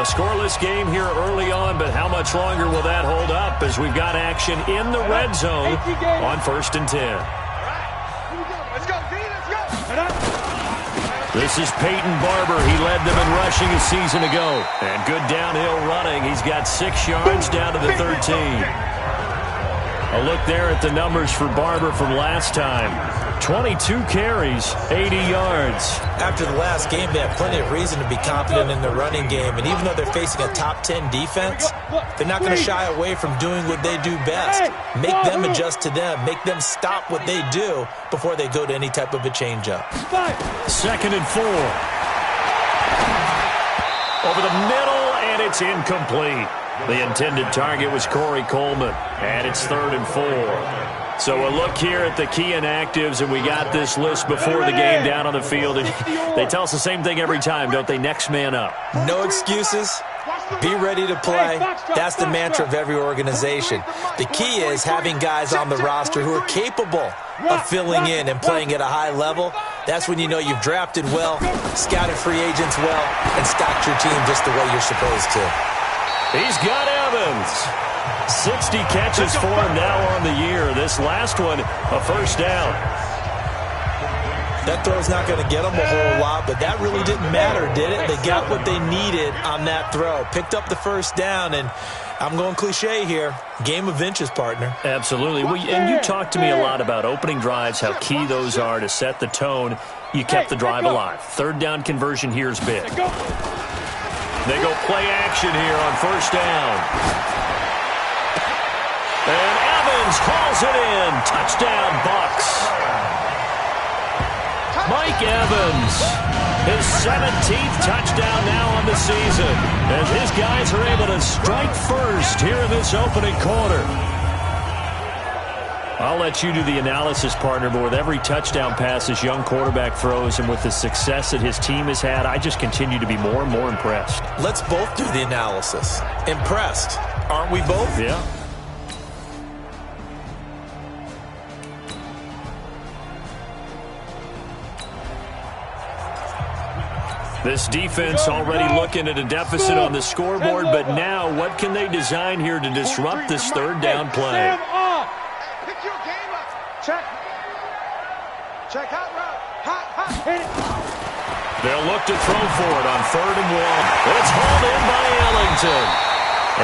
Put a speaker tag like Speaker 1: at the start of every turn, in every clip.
Speaker 1: A scoreless game here early on, but how much longer will that hold up as we've got action in the red zone on 1st and 10.
Speaker 2: Let's go, D, let's go.
Speaker 1: This is Peyton Barber. He led them in rushing a season ago. And good downhill running. He's got 6 yards down to the 13. A look there at the numbers for Barber from last time. 22 carries, 80 yards.
Speaker 3: After the last game, they have plenty of reason to be confident in their running game. And even though they're facing a top 10 defense, they're not going to shy away from doing what they do best. Make them adjust to them. Make them stop what they do before they go to any type of a changeup.
Speaker 1: 2nd and 4. Over the middle, and it's incomplete. The intended target was Corey Coleman, and it's 3rd and 4. So a look here at the key inactives, and we got this list before the game down on the field. And they tell us the same thing every time, don't they? Next man up.
Speaker 3: No excuses. Be ready to play. That's the mantra of every organization. The key is having guys on the roster who are capable of filling in and playing at a high level. That's when you know you've drafted well, scouted free agents well, and stocked your team just the way you're supposed to.
Speaker 1: He's got Evans. 60 catches for him now on the year. This last one, a first down.
Speaker 3: That throw's not going to get them a whole lot, but that really didn't matter, did it? They got what they needed on that throw. Picked up the first down, and I'm going cliche here. Game of inches, partner.
Speaker 1: Absolutely. And you talked to me a lot about opening drives, how key those are to set the tone. You kept the drive alive. 3rd down conversion here is big. They go play action here on 1st down. And Evans calls it in. Touchdown, Bucs. Mike Evans, his 17th touchdown now on the season, as his guys are able to strike first here in this opening quarter. I'll let you do the analysis, partner, but with every touchdown pass this young quarterback throws and with the success that his team has had, I just continue to be more and more impressed.
Speaker 3: Let's both do the analysis. Impressed. Aren't we both?
Speaker 1: Yeah. This defense already looking at a deficit on the scoreboard, but now what can they design here to disrupt this 3rd down play?
Speaker 2: Pick your game up. Check. Check hot route. Hot. Hit it.
Speaker 1: They'll look to throw for it on 3rd and 1. It's hauled in by Ellington.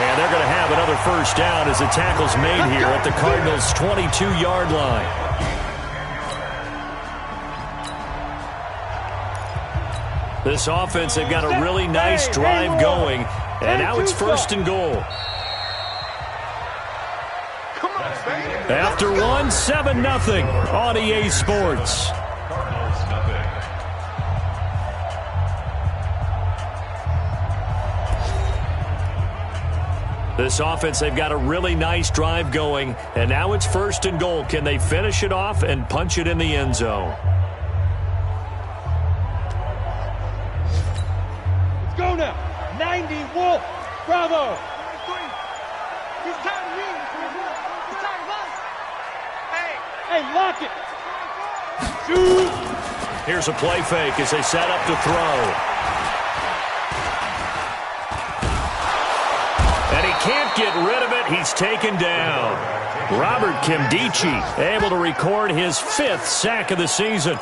Speaker 1: And they're going to have another first down as the tackle's made here at the Cardinals' 22-yard line. This offense, they've got a really nice drive going, and now it's 1st and goal. After 7-0 on EA Sports. This offense, they've got a really nice drive going, and now it's 1st and goal. Can they finish it off and punch it in the end zone?
Speaker 4: Go now. 90 Wolf. Bravo.
Speaker 2: He's tired of me. He's tired of us.
Speaker 4: Hey, lock it. Shoot.
Speaker 1: Here's a play fake as they set up to throw. And he can't get rid of it. He's taken down. Robert Kimdichie able to record his 5th sack of the season.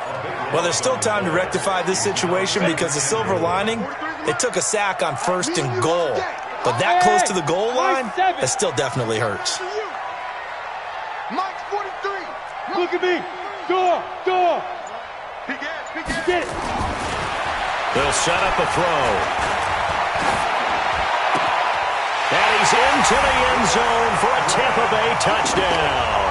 Speaker 3: Well, there's still time to rectify this situation because the silver lining, they took a sack on 1st and goal. But that close to the goal line, that still definitely hurts.
Speaker 2: Mike's 43.
Speaker 4: Look at me. Go. Get it.
Speaker 1: They'll set up a throw. And he's into the end zone for a Tampa Bay touchdown.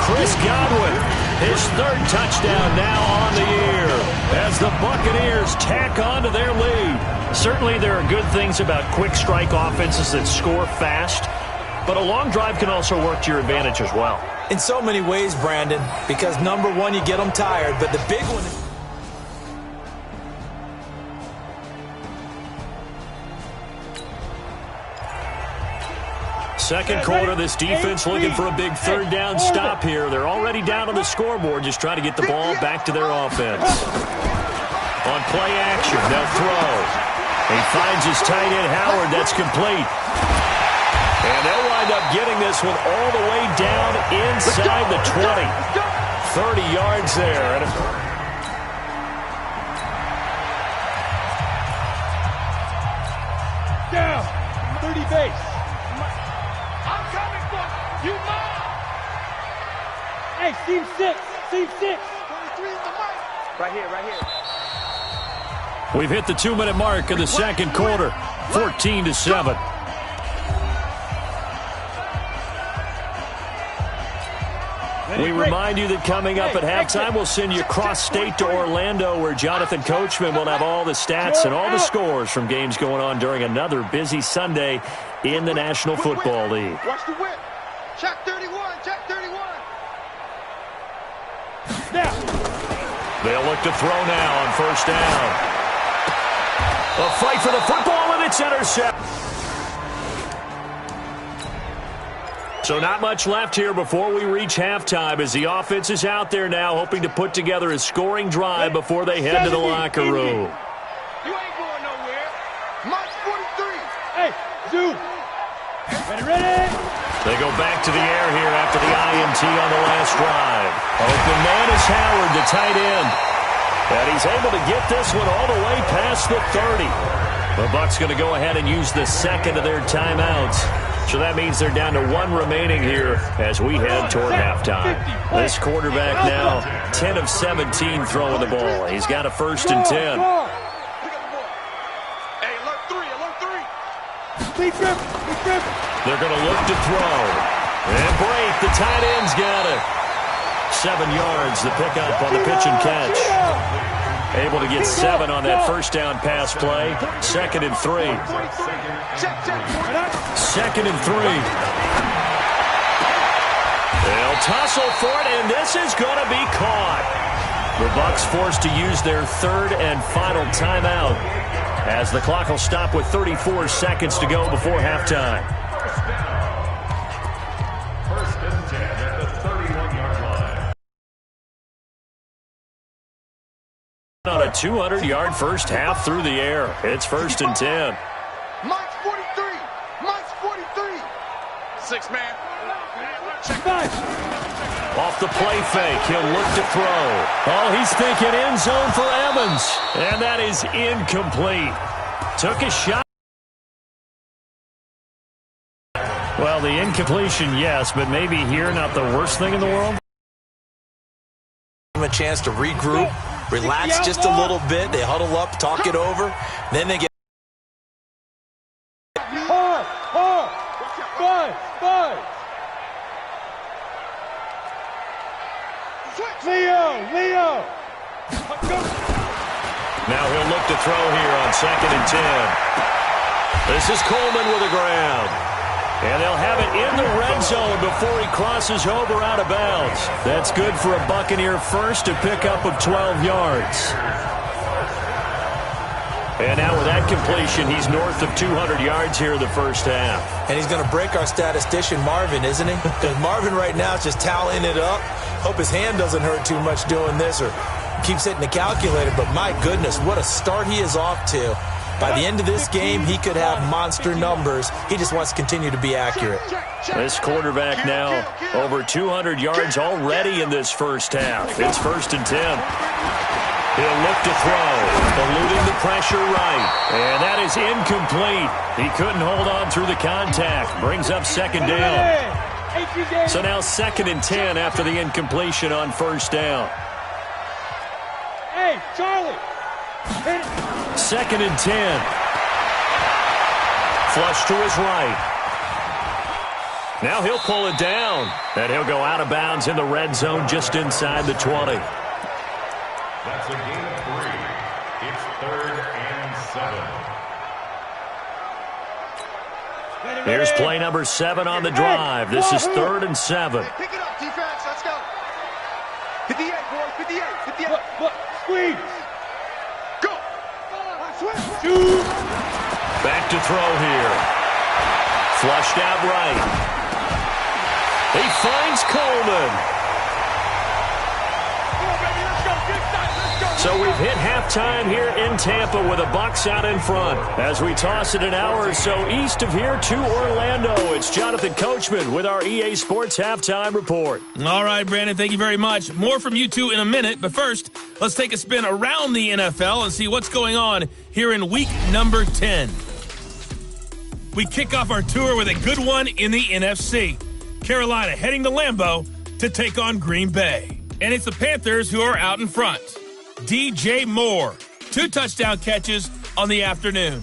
Speaker 1: Chris Godwin, his 3rd touchdown now on the year as the Buccaneers tack on to their lead. Certainly there are good things about quick strike offenses that score fast, but a long drive can also work to your advantage as well.
Speaker 3: In so many ways, Brandon, because number one, you get them tired, but the big one is...
Speaker 1: Second quarter, this defense looking for a big 3rd down stop here. They're already down on the scoreboard, just trying to get the ball back to their offense. On play action, they'll throw. He finds his tight end, Howard. That's complete. And they'll wind up getting this one all the way down inside the 20. 30 yards there.
Speaker 4: Down. 30 base.
Speaker 2: I'm coming for you, man.
Speaker 4: Hey, seam 6. Seam 6.
Speaker 2: 23 is the mic. Right here, right here.
Speaker 1: We've hit the 2-minute mark in the second quarter. 14-7. We remind you that coming up at halftime, we'll send you cross-state to Orlando, where Jonathan Coachman will have all the stats and all the scores from games going on during another busy Sunday in the National Football League.
Speaker 2: Watch the whip. Check 31. Check 31.
Speaker 4: Now.
Speaker 1: They'll look to throw now on first down. A fight for the football, and it's intercepted. So not much left here before we reach halftime, as the offense is out there now hoping to put together a scoring drive before they head to the locker room.
Speaker 2: You ain't going nowhere. March 43.
Speaker 4: Hey, zoom. Ready?
Speaker 1: They go back to the air here after the INT on the last drive. Open man is Howard, the tight end. And he's able to get this one all the way past the 30. The Bucs going to go ahead and use the second of their timeouts. So that means they're down to 1 remaining here as we head toward halftime. This quarterback now 10 of 17 throwing the ball. He's got a 1st and 10.
Speaker 2: Hey, alert 3, alert 3.
Speaker 1: They're going to look to throw. And break. The tight end's got it. 7 yards, the pickup on the pitch and catch. Able to get 7 on that first down pass play. 2nd and 3. 2nd and 3. They'll tussle for it, and this is going to be caught. The Bucs forced to use their 3rd and final timeout, as the clock will stop with 34 seconds to go before halftime.
Speaker 5: First and 10 at the 31-yard line.
Speaker 1: On a 200-yard first half through the air. It's 1st and 10.
Speaker 2: March 43. March 43. 6 man.
Speaker 1: Off the play fake, he'll look to throw. Oh, he's thinking end zone for Evans. And that is incomplete. Took a shot. Well, the incompletion, yes, but maybe here not the worst thing in the world.
Speaker 3: Give them a chance to regroup, relax just a little bit. They huddle up, talk it over. Then they get
Speaker 4: Hard. Five. Leo.
Speaker 1: Now he'll look to throw here on 2nd and 10. This is Coleman with the ground. And they'll have it in the red zone before he crosses over out of bounds. That's good for a Buccaneer first, a pickup of 12 yards. And now with that completion, he's north of 200 yards here in the first half.
Speaker 3: And he's going to break our statistician, Marvin, isn't he? Because Marvin right now is just tallying it up. Hope his hand doesn't hurt too much doing this or keeps hitting the calculator. But my goodness, what a start he is off to. By the end of this game, he could have monster numbers. He just wants to continue to be accurate.
Speaker 1: This quarterback now over 200 yards already in this first half. It's 1st and 10. He'll look to throw, eluding the pressure right. And that is incomplete. He couldn't hold on through the contact. Brings up 2nd down. So now 2nd and 10 after the incompletion on first down.
Speaker 4: Hey, Charlie.
Speaker 1: 2nd and 10. Flush to his right. Now he'll pull it down. And he'll go out of bounds in the red zone just inside the 20.
Speaker 5: That's a gain of 3. It's 3rd and 7.
Speaker 1: Here's play number 7 on the drive. This is 3rd and 7.
Speaker 2: Hey, pick it up, defense. Let's go. 58, boys. 58.
Speaker 4: Look. Squeeze.
Speaker 2: Go.
Speaker 4: Shoot.
Speaker 1: Back to throw here. Flushed out right. He finds Coleman.
Speaker 2: Come on, baby. Let's go. Get inside. Let's go.
Speaker 1: So So we've hit halftime here in Tampa with the Bucs out in front. As we toss it an hour or so east of here to Orlando, it's Jonathan Coachman with our EA Sports Halftime Report.
Speaker 6: All right, Brandon, thank you very much. More from you two in a minute, but first, let's take a spin around the NFL and see what's going on here in week number 10. We kick off our tour with a good one in the NFC. Carolina heading to Lambeau to take on Green Bay. And it's the Panthers who are out in front. DJ Moore, 2 touchdown catches on the afternoon.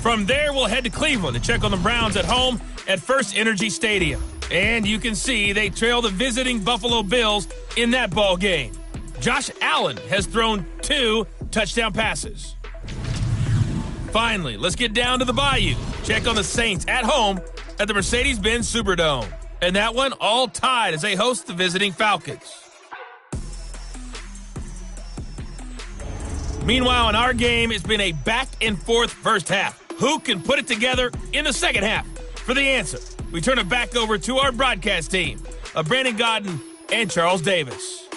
Speaker 6: From there, we'll head to Cleveland to check on the Browns at home at First Energy Stadium. And you can see they trail the visiting Buffalo Bills in that ball game. Josh Allen has thrown 2 touchdown passes. Finally, let's get down to the Bayou. Check on the Saints at home at the Mercedes-Benz Superdome. And that one all tied as they host the visiting Falcons. Meanwhile, in our game, it's been a back-and-forth first half. Who can put it together in the second half? For the answer, we turn it back over to our broadcast team of Brandon Godden and Charles Davis.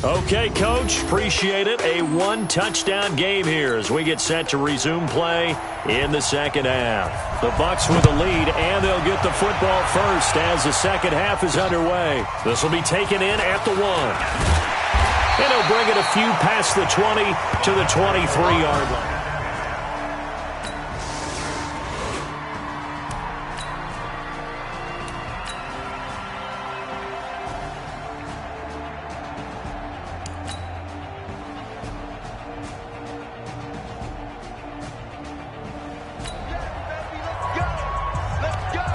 Speaker 1: Okay, Coach, appreciate it. A 1-touchdown game here as we get set to resume play in the second half. The Bucs with the lead, and they'll get the football first as the second half is underway. This will be taken in at the 1. And he'll bring it a few past the 20 to the 23-yard line.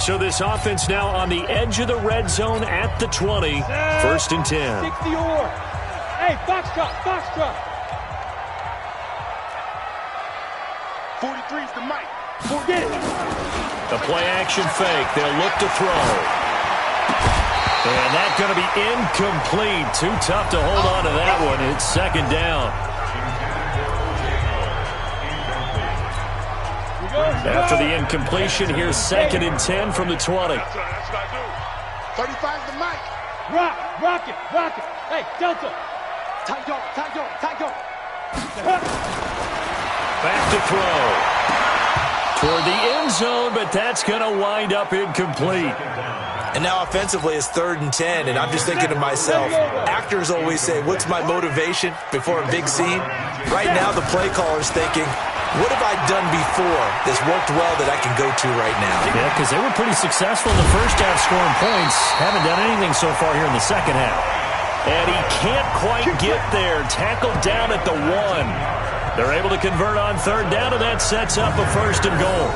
Speaker 1: So this offense now on the edge of the red zone at the 20. First and 10.
Speaker 4: 60-or. Hey, Foxtrot, Foxtrot.
Speaker 2: 43's the mic.
Speaker 4: Forget it.
Speaker 1: The play-action fake. They'll look to throw. And that's going to be incomplete. Too tough to hold on to that one. It's second down. After the incompletion, here's second and 10 from the 20.
Speaker 2: That's what I do. 35's the mic.
Speaker 4: Rock it. Hey, Delta.
Speaker 2: Tight go.
Speaker 1: Back to throw. Toward the end zone, but that's going to wind up incomplete.
Speaker 3: And now offensively it's 3rd and 10, and I'm just thinking to myself, actors always say, what's my motivation before a big scene? Right now the play caller's thinking, what have I done before that's worked well that I can go to right now?
Speaker 1: Yeah, because they were pretty successful in the first half scoring points. Haven't done anything so far here in the second half. And he can't quite get there. Tackled down at the 1. They're able to convert on 3rd down, and that sets up a 1st and goal.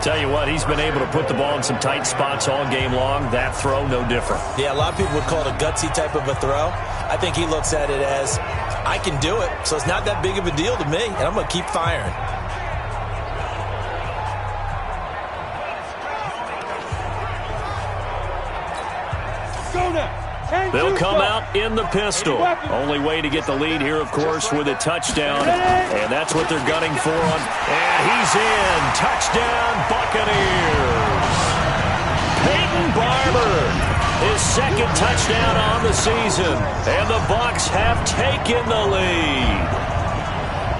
Speaker 1: Tell you what, he's been able to put the ball in some tight spots all game long. That throw, no different.
Speaker 3: Yeah, a lot of people would call it a gutsy type of a throw. I think he looks at it as, I can do it, so it's not that big of a deal to me, and I'm going to keep firing.
Speaker 4: Go now.
Speaker 1: They'll come out in the pistol. Only way to get the lead here, of course, with a touchdown. And that's what they're gunning for. And he's in. Touchdown, Buccaneers. Peyton Barber, his 2nd touchdown on the season. And the Bucs have taken the lead.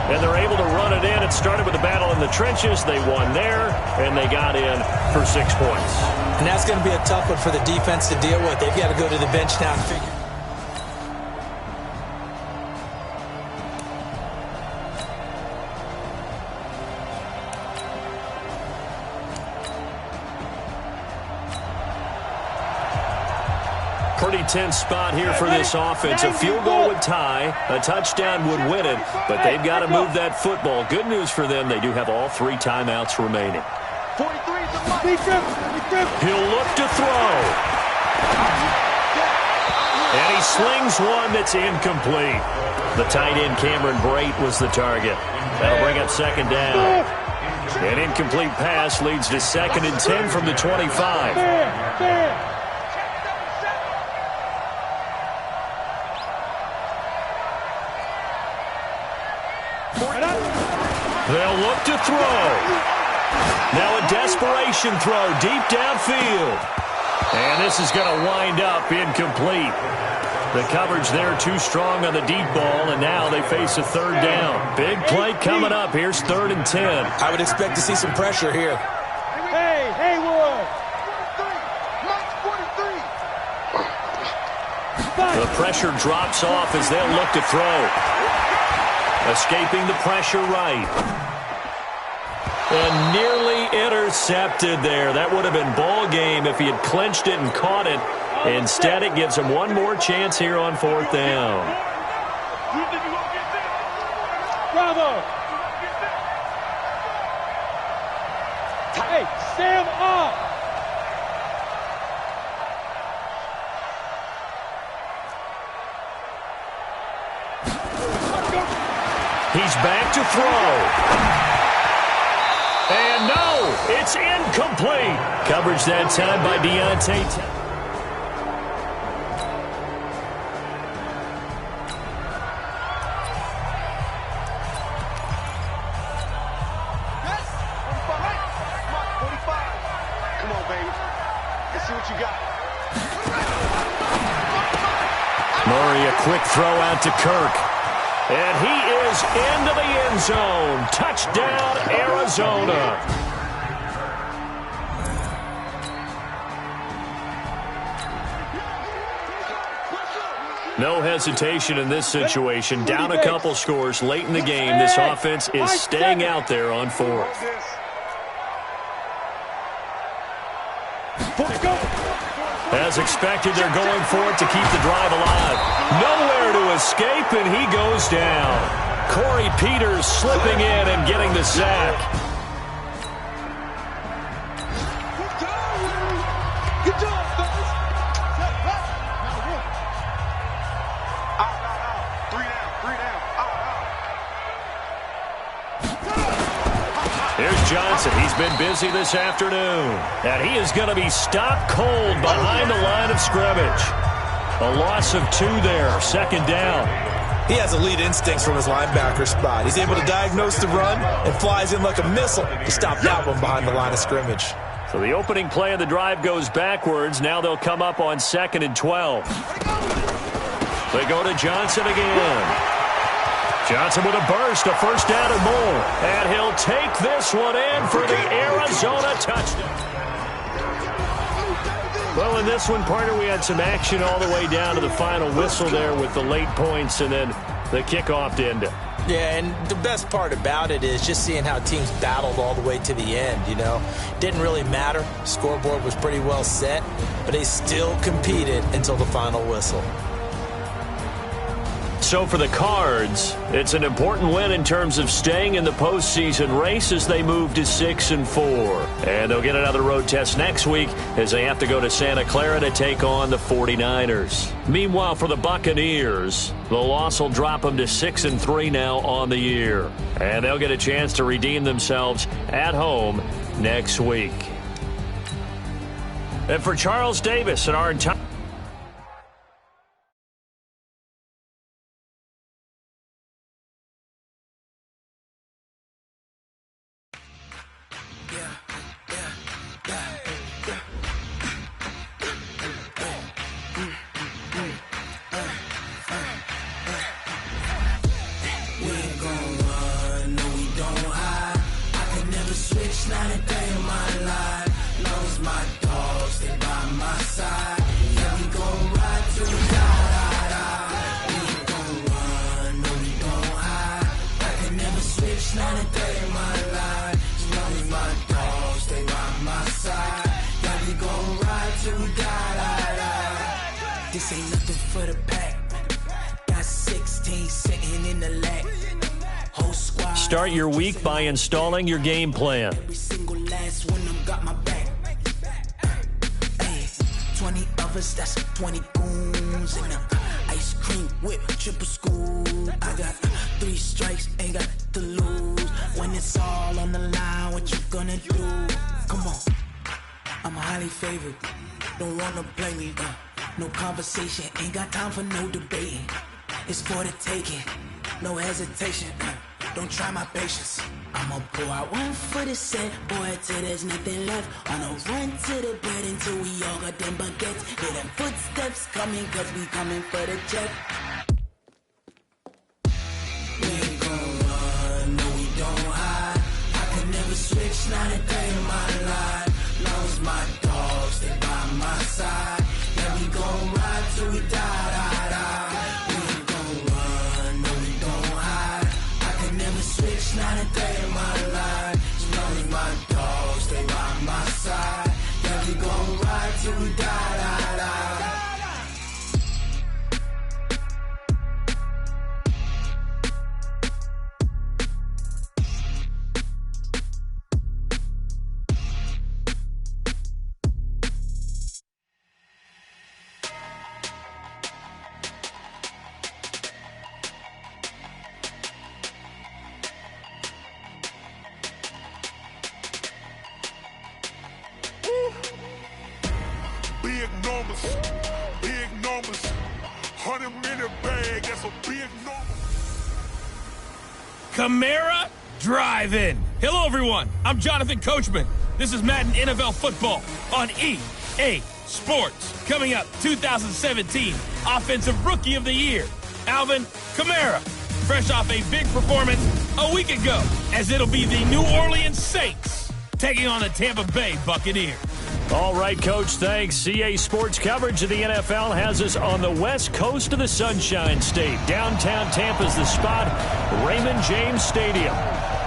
Speaker 1: And they're able to run it in. It started with a battle in the trenches. They won there, and they got in for 6 points.
Speaker 3: And that's going to be a tough one for the defense to deal with. They've got to go to the bench now and figure.
Speaker 1: Pretty tense spot here for this offense. A field goal would tie, a touchdown would win it, but they've got to move that football. Good news for them, they do have all 3 timeouts remaining.
Speaker 2: 43's the mic.
Speaker 1: He'll look to throw. And he slings one that's incomplete. The tight end, Cameron Brate, was the target. That'll bring up 2nd down. An incomplete pass leads to 2nd and 10 from the 25. They'll look to throw. Now a desperation throw deep downfield. And this is going to wind up incomplete. The coverage there too strong on the deep ball, and now they face a third down. Big play coming up. Here's 3rd and 10.
Speaker 3: I would expect to see some pressure here.
Speaker 4: Hey, Haywood.
Speaker 1: The pressure drops off as they'll look to throw. Escaping the pressure right. And nearly intercepted there. That would have been ball game if he had clinched it and caught it. Instead, it gives him one more chance here on 4th down.
Speaker 4: Bravo. Hey, Sam up.
Speaker 1: He's back to throw. And no, it's incomplete. Coverage that time by Deontay.
Speaker 2: Come on, baby. Let's see what you got.
Speaker 1: Murray, a quick throw out to Kirk. And he is into the end zone. Touchdown, Arizona. No hesitation in this situation. Down a couple scores late in the game. This offense is staying out there on 4th. As expected, they're going for it to keep the drive alive. Nowhere to escape, and he goes down. Corey Peters slipping in and getting the sack.
Speaker 2: Good job, fellas. Out. 3 down. Out.
Speaker 1: Here's Johnson. He's been busy this afternoon. And he is going to be stopped cold behind the line of scrimmage. A loss of 2 there. 2nd down.
Speaker 3: He has elite instincts from his linebacker spot. He's able to diagnose the run and flies in like a missile to stop that one behind the line of scrimmage.
Speaker 1: So the opening play of the drive goes backwards. Now they'll come up on 2nd and 12. They go to Johnson again. Johnson with a burst, a 1st down and more. And he'll take this one in for the Arizona touchdown. Well, in this one, partner, we had some action all the way down to the final whistle there with the late points and then the kickoff to end it.
Speaker 3: Yeah, and the best part about it is just seeing how teams battled all the way to the end, you know. Didn't really matter. Scoreboard was pretty well set, but they still competed until the final whistle.
Speaker 1: So for the Cards, it's an important win in terms of staying in the postseason race as they move to 6-4. And they'll get another road test next week as they have to go to Santa Clara to take on the 49ers. Meanwhile, for the Buccaneers, the loss will drop them to 6-3 now on the year. And they'll get a chance to redeem themselves at home next week. And for Charles Davis and our entire
Speaker 7: This ain't nothing for the pack. Got 16 sitting in the lap. Whole squad.
Speaker 1: Start your week by installing your game plan.
Speaker 7: Every single last one of them got my back. 20 of us, that's 20 goons. And ice cream whip, triple scoop. I got 3 strikes, ain't got to lose. When it's all on the line, what you gonna do? Come on, I'm highly favored. Don't wanna play me, no conversation, ain't got time for no debating. It's for the taking, no hesitation. Don't try my patience. I'ma pour out one for the set, boy, till there's nothing left. On a run to the bed until we all got them baguettes. Hear them footsteps coming, cause we coming for the check. We ain't gon' run, no we don't hide. I could never switch, not a day in my life. Long as my dogs stay by my side. Yeah, we gon' ride till we die, die, die. We ain't gon' run, no we don't hide. I could never switch, not a day in my life. As long as my dogs stay by my side. Yeah, we gon' ride till we die, die, die.
Speaker 8: Big numbers, 100-minute bag, that's a big number.
Speaker 6: Camara Drive-In. Hello, everyone. I'm Jonathan Coachman. This is Madden NFL Football on EA Sports. Coming up, 2017 Offensive Rookie of the Year, Alvin Kamara. Fresh off a big performance a week ago, as it'll be the New Orleans Saints taking on the Tampa Bay Buccaneers.
Speaker 1: All right, Coach, thanks. EA Sports coverage of the NFL has us on the west coast of the Sunshine State. Downtown Tampa's the spot, Raymond James Stadium.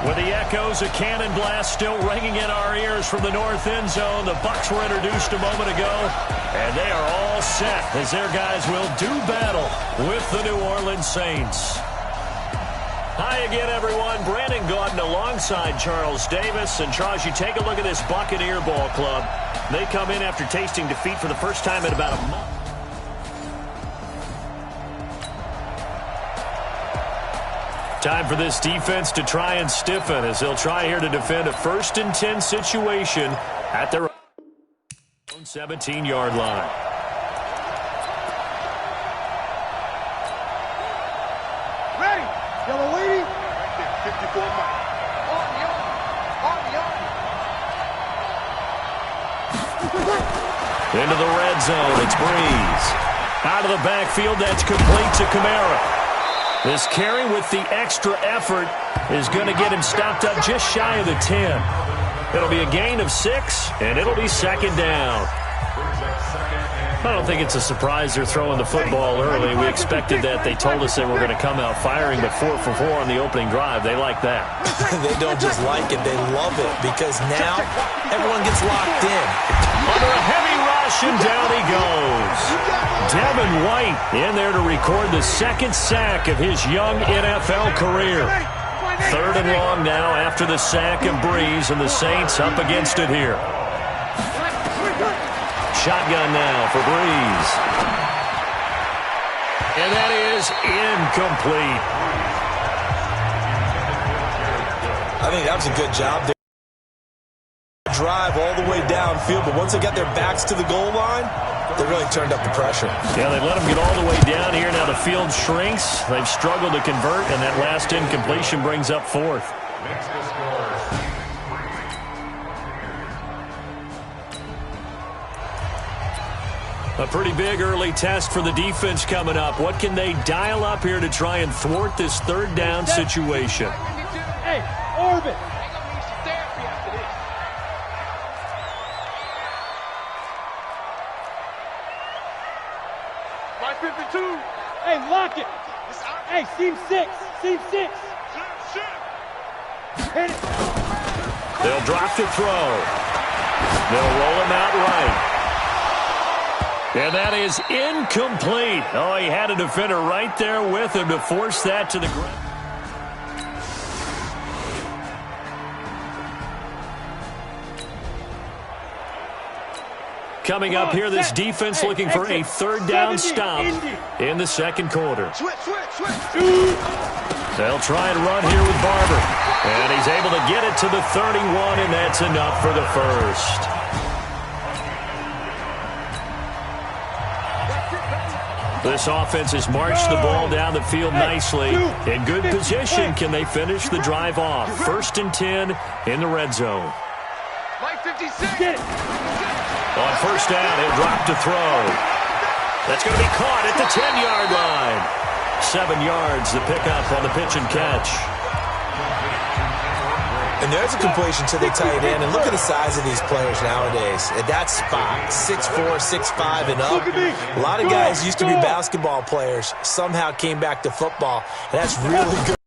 Speaker 1: With the echoes of cannon blast still ringing in our ears from the north end zone, the Bucs were introduced a moment ago, and they are all set as their guys will do battle with the New Orleans Saints. Hi again, everyone. Brandon Gaudin alongside Charles Davis. And, Charles, you take a look at this Buccaneer ball club. They come in after tasting defeat for the first time in about a month. Time for this defense to try and stiffen as they'll try here to defend a 1st and 10 situation at their own 17-yard line.
Speaker 2: Ready, yellow lady. 54 miles. On the arm.
Speaker 1: Into the red zone, it's Breeze. Out of the backfield, that's complete to Kamara. This carry with the extra effort is going to get him stopped up just shy of the 10. It'll be a gain of 6, and it'll be 2nd down. I don't think it's a surprise they're throwing the football early. We expected that. They told us they were going to come out firing, but 4 for 4 on the opening drive. They like that.
Speaker 3: They don't just like it, they love it, because now everyone gets locked in.
Speaker 1: Under a heavy rush, and down he goes. Devin White in there to record the 2nd sack of his young NFL career. 3rd and long now after the sack of Breeze, and the Saints up against it here. Shotgun now for Breeze. And that is incomplete.
Speaker 3: I think that was a good job there. Drive all the way downfield, but once they got their backs to the goal line, they really turned up the pressure.
Speaker 1: Yeah, they let them get all the way down here. Now the field shrinks. They've struggled to convert, and that last incompletion brings up 4th.
Speaker 5: Next to score.
Speaker 1: A pretty big early test for the defense coming up. What can they dial up here to try and thwart this 3rd down situation?
Speaker 4: Hey, Orbit. Hey, lock it. Hey, seam 6. Seam 6. Hit it.
Speaker 1: They'll drop to throw. They'll roll him out right. And that is incomplete. Oh, he had a defender right there with him to force that to the ground. Coming up here, this defense looking for a 3rd down stop in the 2nd quarter. They'll try and run here with Barber. And he's able to get it to the 31, and that's enough for the 1st. This offense has marched the ball down the field nicely. In good position, can they finish the drive off? 1st and 10 in the red zone.
Speaker 2: Mike 56.
Speaker 1: On 1st down, he'll drop to throw. That's going to be caught at the 10-yard line. 7 yards, the pickup on the pitch and catch.
Speaker 3: And there's a completion to the tight end. And look at the size of these players nowadays. At that spot, 6'4", 6'5", and up. A lot of guys used to be basketball players, somehow came back to football. And that's really good.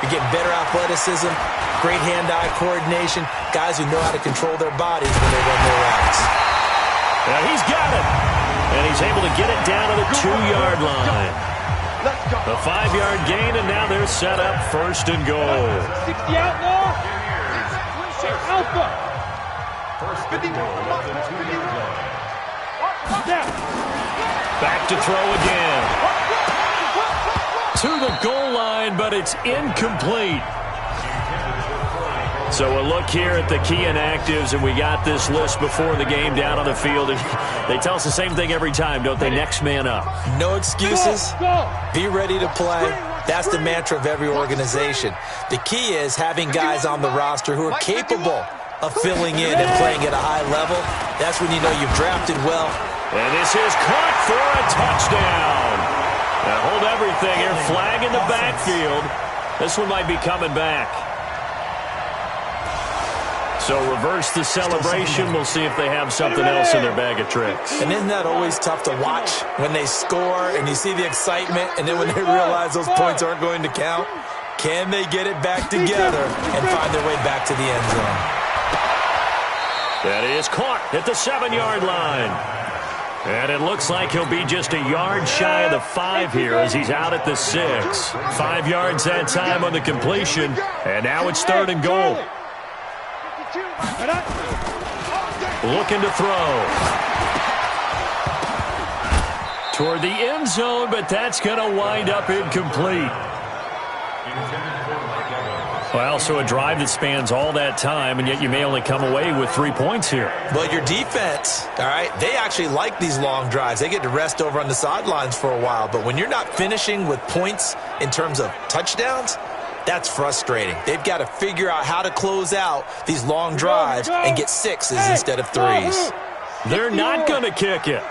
Speaker 3: You're getting better athleticism, great hand-eye coordination, guys who know how to control their bodies when they run their routes.
Speaker 1: Now he's got it. And he's able to get it down to the 2-yard line. A 5-yard gain, and now they're set up 1st and goal.
Speaker 4: 60 outlaw. Alpha.
Speaker 2: 51.
Speaker 1: Back to throw again. To the goal line, but it's incomplete. So a look here at the key inactives, and we got this list before the game down on the field. And they tell us the same thing every time, don't they? Next man up.
Speaker 3: No excuses. Be ready to play. That's the mantra of every organization. The key is having guys on the roster who are capable of filling in and playing at a high level. That's when you know you've drafted well.
Speaker 1: And this is caught for a touchdown. Now hold everything here. Flag in the backfield. This one might be coming back. So reverse the celebration. We'll see if they have something else in their bag of tricks.
Speaker 3: And isn't that always tough to watch when they score and you see the excitement, and then when they realize those points aren't going to count? Can they get it back together and find their way back to the end zone?
Speaker 1: That is caught at the 7-yard line. And it looks like he'll be just a yard shy of the 5 here as he's out at the 6. 5 yards that time on the completion. And now it's 3rd and goal. Looking to throw. Toward the end zone, but that's going to wind up incomplete. Well, so a drive that spans all that time, and yet you may only come away with 3 points here.
Speaker 3: But your defense, all right, they actually like these long drives. They get to rest over on the sidelines for a while. But when you're not finishing with points in terms of touchdowns, that's frustrating. They've got to figure out how to close out these long drives and get 6s instead of 3s.
Speaker 1: They're not going to kick it.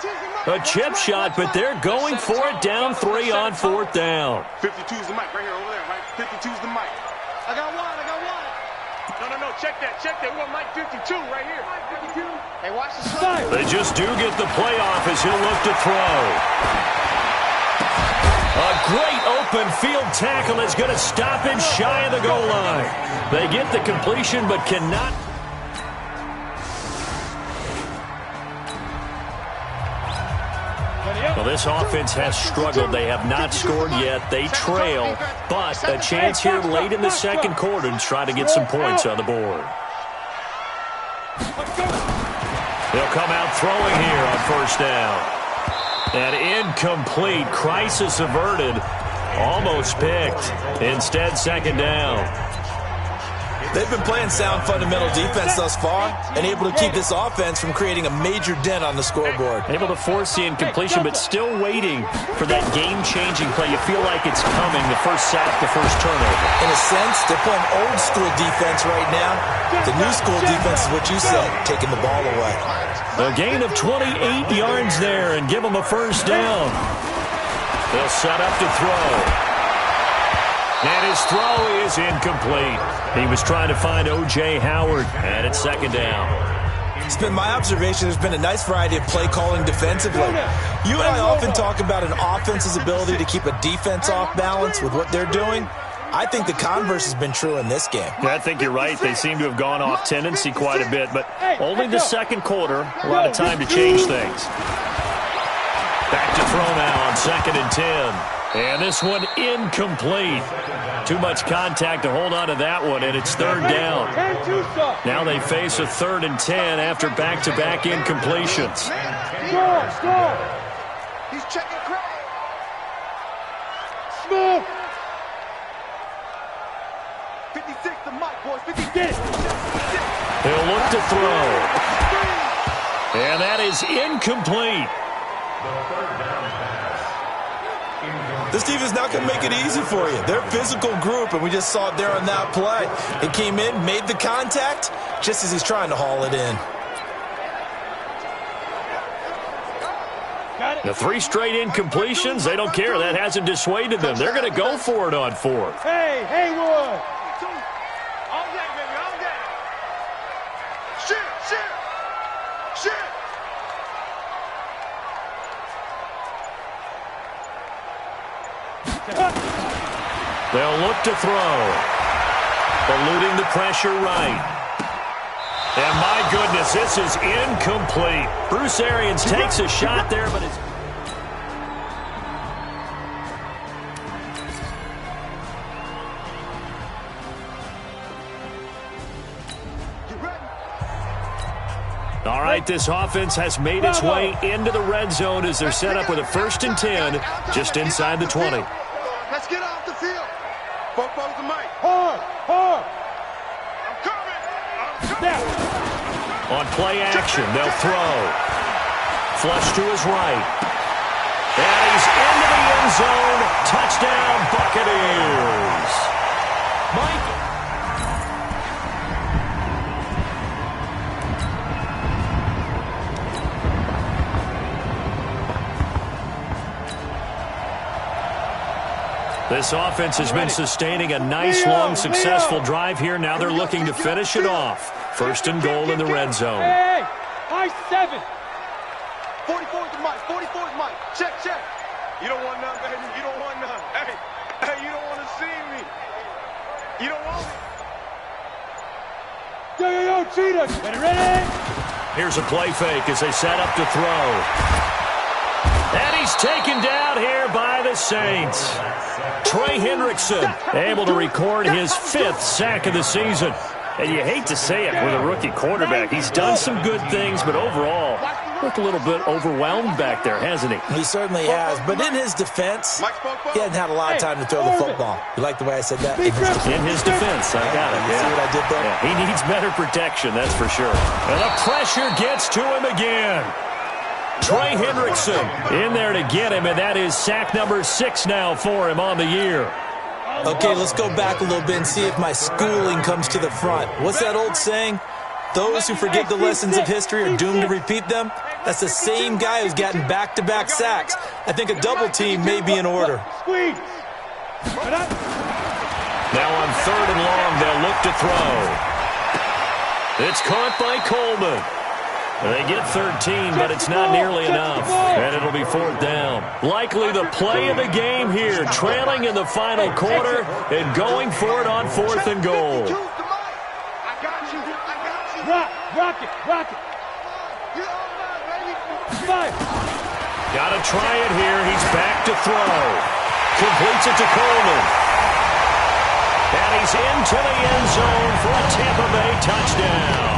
Speaker 1: A chip shot, but they're going for it down 3 on 4th down.
Speaker 2: 52's the mic right here, over there, Mike. 52's the mic. I got one. No, check that. We want Mike 52 right here. Mike 52. Hey, watch the slide.
Speaker 1: They just do get the playoff as he'll look to throw. A great open field tackle is going to stop him shy of the goal line. They get the completion but cannot. Well, this offense has struggled. They have not scored yet. They trail, but a chance here late in the second quarter to try to get some points on the board. They'll come out throwing here on 1st down. And incomplete. Crisis averted. Almost picked. Instead, 2nd down.
Speaker 3: They've been playing sound fundamental defense thus far and able to keep this offense from creating a major dent on the scoreboard.
Speaker 1: Able to force the incompletion, but still waiting for that game-changing play. You feel like it's coming, the first sack, the first turnover.
Speaker 3: In a sense, they're playing old-school defense right now. The new-school defense is what you said, taking the ball away.
Speaker 1: A gain of 28 yards there and give them a 1st down. They'll set up to throw. And his throw is incomplete. He was trying to find O.J. Howard, and it's 2nd down.
Speaker 3: It's been my observation there's been a nice variety of play calling defensively. You and I often talk about an offense's ability to keep a defense off balance with what they're doing. I think the converse has been true in this game.
Speaker 1: Yeah, I think you're right. They seem to have gone off tendency quite a bit, but only the second quarter, a lot of time to change things. Back to throw now on 2nd and 10. And this one incomplete. Too much contact to hold on to that one, and it's 3rd down. Now they face a 3rd and 10 after back-to-back incompletions.
Speaker 2: Score! He's checking Craig.
Speaker 4: Smooth.
Speaker 2: 56, the mic, boys. 56.
Speaker 1: He'll look to throw. And that is incomplete.
Speaker 3: This defense is not going to make it easy for you. They're a physical group, and we just saw it there on that play. It came in, made the contact, just as he's trying to haul it in.
Speaker 1: The 3 straight incompletions, they don't care. That hasn't dissuaded them. They're going to go for it on 4th.
Speaker 4: Hey, Haywood!
Speaker 2: All day, baby, all day. Shit, shit, shit.
Speaker 1: They'll look to throw. Eluding the pressure right. And my goodness, this is incomplete. Bruce Arians takes a shot there, but it's... All right, this offense has made its way into the red zone as they're set up with a 1st and 10 just inside the 20.
Speaker 2: Let's get off the field. Both the mic.
Speaker 4: Hard, hard.
Speaker 2: I'm coming.
Speaker 1: On play action, they'll throw. Flush to his right. And he's into the end zone. Touchdown, Buccaneers. Mike. This offense has been sustaining a nice, long, successful drive here. Now they're looking to finish it off. 1st and goal in the red zone.
Speaker 4: Hey, high 7.
Speaker 2: 44's the mic. 44's mic. Check, check. You don't want none, baby. You don't want none. Hey, you don't want to see me. You don't want me.
Speaker 4: Yo, Cheetah. Ready?
Speaker 1: Here's a play fake as they set up to throw. And he's taken down here by the Saints. Trey Hendrickson able to record his 5th sack of the season. And you hate to say it with a rookie quarterback. He's done some good things, but overall, looked a little bit overwhelmed back there, hasn't he?
Speaker 3: He certainly has. But in his defense, he hasn't had a lot of time to throw the football. You like the way I said that?
Speaker 1: In his defense, I got it.
Speaker 3: You see what I did there?
Speaker 1: Yeah, he needs better protection, that's for sure. And the pressure gets to him again. Trey Hendrickson in there to get him, and that is sack number 6 now for him on the year.
Speaker 3: Okay, let's go back a little bit and see if my schooling comes to the front. What's that old saying? Those who forget the lessons of history are doomed to repeat them. That's the same guy who's gotten back-to-back sacks. I think a double team may be in order.
Speaker 1: Now on 3rd and long, they'll look to throw. It's caught by Coleman. They get 13, but it's not nearly enough. And it'll be 4th down. Likely the play of the game here, trailing in the final quarter and going for it on 4th and goal.
Speaker 2: I got you.
Speaker 4: Rock it.
Speaker 2: You're all right, baby.
Speaker 1: Gotta try it here. He's back to throw. Completes it to Coleman. And he's into the end zone for a Tampa Bay touchdown.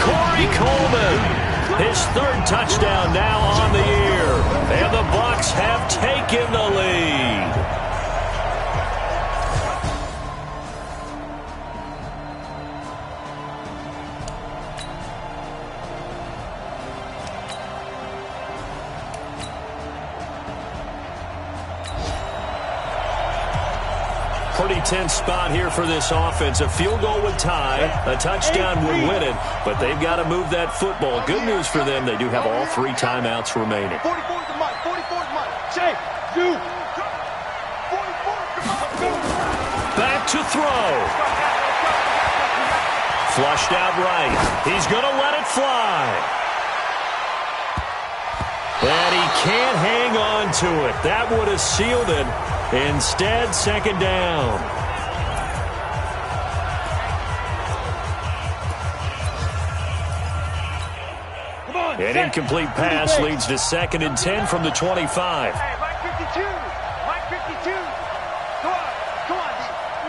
Speaker 1: Corey Coleman, his 3rd touchdown now on the year. And the Bucs have taken the lead. Pretty tense spot here for this offense. A field goal would tie, a touchdown would win it, but they've got to move that football. Good news for them, they do have all 3 timeouts remaining.
Speaker 2: 44's the mic. 44's mic.
Speaker 4: Check. 2.
Speaker 2: 44's the mic.
Speaker 1: Back to throw. Flushed out right. He's going to let it fly. And he can't hang on to it. That would have sealed it. Instead, 2nd down. An incomplete pass leads to 2nd and 10 from the 25.
Speaker 2: Hey, Mike 52. Mike 52. Come on,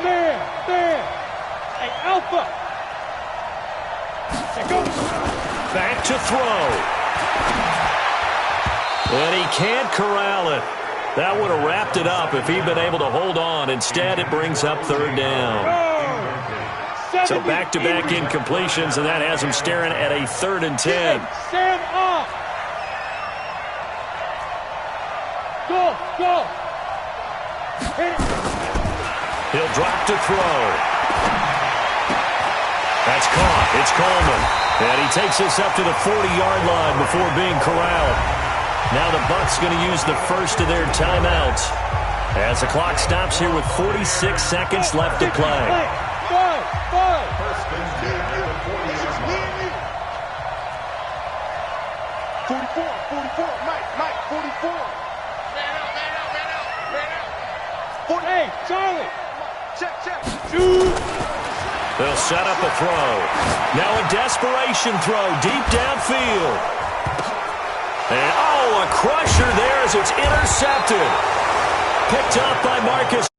Speaker 2: D.
Speaker 4: Man. Hey, Alpha.
Speaker 1: Back to throw. And he can't corral it. That would have wrapped it up if he'd been able to hold on. Instead, it brings up 3rd down. So back-to-back incompletions, and that has him staring at a 3rd and 10.
Speaker 4: Stand up. Go. Hit it.
Speaker 1: He'll drop to throw. That's caught. It's Coleman. And he takes us up to the 40-yard line before being corralled. Now the Bucs going to use the first of their timeouts as the clock stops here with 46 seconds left to play.
Speaker 8: First and 10 at the 40-yard line.
Speaker 2: 44, Mike, 44. Man out.
Speaker 4: Hey, Charlie.
Speaker 2: Check.
Speaker 4: Shoot.
Speaker 1: They'll set up a throw. Now a desperation throw deep downfield. And, a crusher there as it's intercepted. Picked up by Marcus.